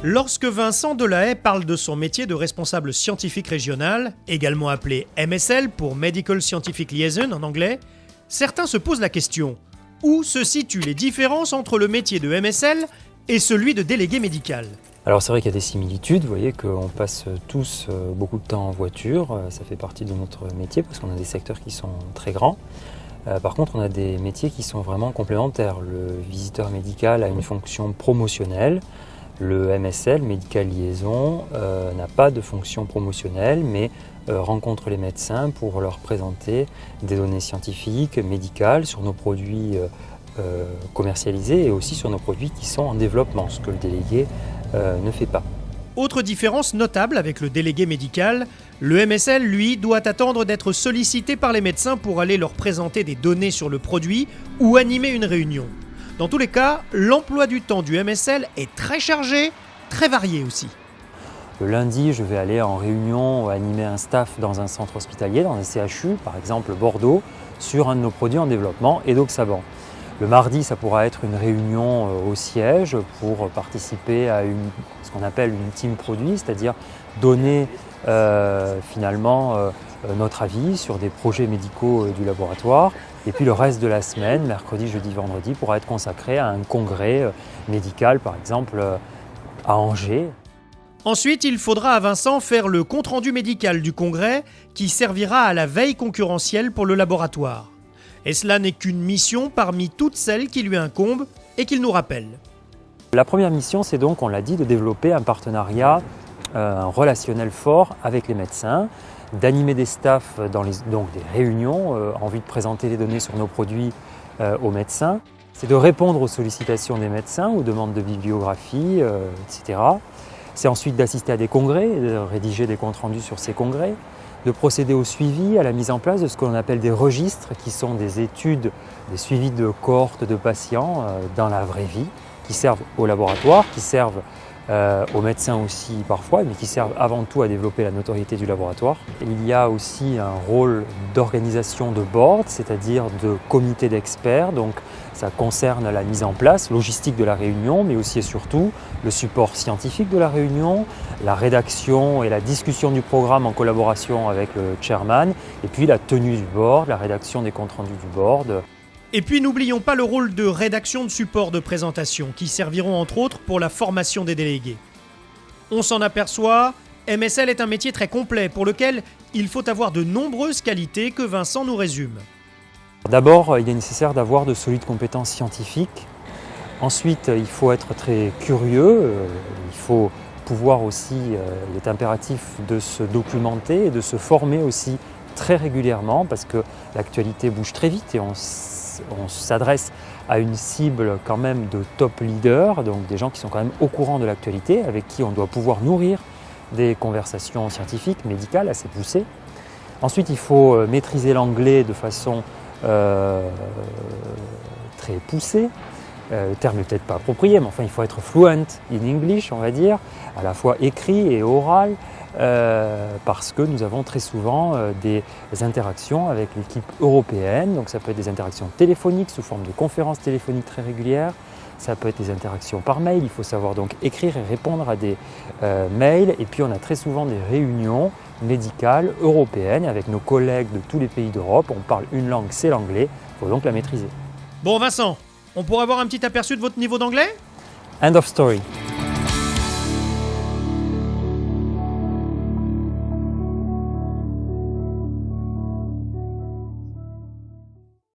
Lorsque Vincent Delahaye parle de son métier de responsable scientifique régional, également appelé MSL pour Medical Scientific Liaison en anglais, certains se posent la question: où se situent les différences entre le métier de MSL et celui de délégué médical? Alors c'est vrai qu'il y a des similitudes, vous voyez qu'on passe tous beaucoup de temps en voiture, ça fait partie de notre métier parce qu'on a des secteurs qui sont très grands. Par contre, on a des métiers qui sont vraiment complémentaires. Le visiteur médical a une fonction promotionnelle. Le MSL, Medical Liaison, n'a pas de fonction promotionnelle, mais rencontre les médecins pour leur présenter des données scientifiques, médicales sur nos produits commercialisés et aussi sur nos produits qui sont en développement, ce que le délégué ne fait pas. Autre différence notable avec le délégué médical, le MSL, lui, doit attendre d'être sollicité par les médecins pour aller leur présenter des données sur le produit ou animer une réunion. Dans tous les cas, l'emploi du temps du MSL est très chargé, très varié aussi. Le lundi, je vais aller en réunion animer un staff dans un centre hospitalier, dans un CHU, par exemple Bordeaux, sur un de nos produits en développement, Edoxaban. Le mardi, ça pourra être une réunion au siège pour participer à ce qu'on appelle une team produit, c'est-à-dire donner notre avis sur des projets médicaux du laboratoire. Et puis le reste de la semaine, mercredi, jeudi, vendredi, pourra être consacré à un congrès médical, par exemple à Angers. Ensuite, il faudra à Vincent faire le compte-rendu médical du congrès qui servira à la veille concurrentielle pour le laboratoire. Et cela n'est qu'une mission parmi toutes celles qui lui incombent et qu'il nous rappelle. La première mission, c'est donc, on l'a dit, de développer un partenariat, un relationnel fort avec les médecins, d'animer des staffs dans donc des réunions en vue de présenter les données sur nos produits aux médecins. C'est de répondre aux sollicitations des médecins, aux demandes de bibliographie, etc. C'est ensuite d'assister à des congrès, de rédiger des comptes rendus sur ces congrès, de procéder au suivi, à la mise en place de ce que l'on appelle des registres, qui sont des études, des suivis de cohortes de patients dans la vraie vie, qui servent au laboratoire, qui servent aux médecins aussi parfois, mais qui servent avant tout à développer la notoriété du laboratoire. Il y a aussi un rôle d'organisation de board, c'est-à-dire de comité d'experts, donc ça concerne la mise en place, logistique de la réunion, mais aussi et surtout le support scientifique de la réunion, la rédaction et la discussion du programme en collaboration avec le chairman, et puis la tenue du board, la rédaction des comptes rendus du board. Et puis n'oublions pas le rôle de rédaction de support de présentation qui serviront entre autres pour la formation des délégués. On s'en aperçoit, MSL est un métier très complet pour lequel il faut avoir de nombreuses qualités que Vincent nous résume. D'abord, il est nécessaire d'avoir de solides compétences scientifiques. Ensuite, il faut être très curieux, il faut pouvoir aussi, il est impératif de se documenter et de se former aussi très régulièrement parce que l'actualité bouge très vite et on s'adresse à une cible quand même de top leaders, donc des gens qui sont quand même au courant de l'actualité, avec qui on doit pouvoir nourrir des conversations scientifiques, médicales assez poussées. Ensuite, il faut maîtriser l'anglais de façon très poussée. Le terme n'est peut-être pas approprié, mais enfin il faut être fluent in English, on va dire, à la fois écrit et oral, parce que nous avons très souvent des interactions avec l'équipe européenne, donc ça peut être des interactions téléphoniques sous forme de conférences téléphoniques très régulières, ça peut être des interactions par mail, il faut savoir donc écrire et répondre à des mails, et puis on a très souvent des réunions médicales européennes avec nos collègues de tous les pays d'Europe, on parle une langue, c'est l'anglais, il faut donc la maîtriser. Bon Vincent, on pourrait avoir un petit aperçu de votre niveau d'anglais ? End of story.